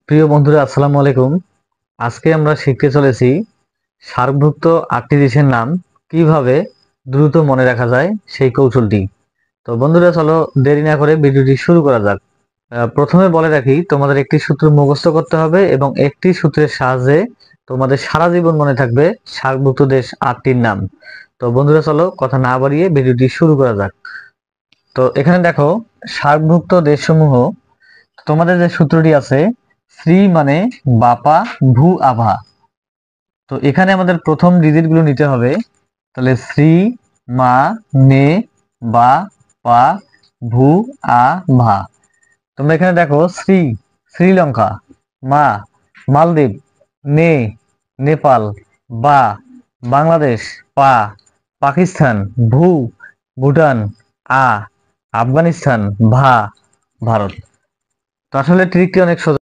প্রিয় বন্ধুরা, আসসালামু আলাইকুম। আজকে আমরা শিখতে চলেছি সার্কভুক্ত 8টি দেশের নাম কিভাবে দ্রুত মনে রাখা যায় সেই কৌশলটি। তো বন্ধুরা, চলো দেরি না করে ভিডিওটি শুরু করা যাক। প্রথমে বলে রাখি, তোমাদের একটি সূত্র মুখস্থ করতে হবে এবং একটি সূত্রের সাহায্যে তোমাদের সারা জীবন মনে থাকবে সার্কভুক্ত দেশ 8টির নাম। তো বন্ধুরা, চলো কথা না বাড়িয়ে ভিডিওটি শুরু করা যাক। তো এখানে দেখো, সার্কভুক্ত দেশসমূহ, তোমাদের যে সূত্রটি আছে, শ্রী মানে বাপা, ভূ আভা। তো এখানে আমাদের প্রথম ডিজিট গুলো নিতে হবে। তাহলে শ্রী, মা, নে, বা, পা, ভূ, আ, ভা। তোমরা এখানে দেখো, শ্রী শ্রীলঙ্কা, মা মালদ্বীপ, নে নেপাল, বা বাংলাদেশ, পা পাকিস্তান, ভূ ভুটান, আ আফগানিস্তান, ভা ভারত। তো আসলে ট্রিকটি অনেক সোজা।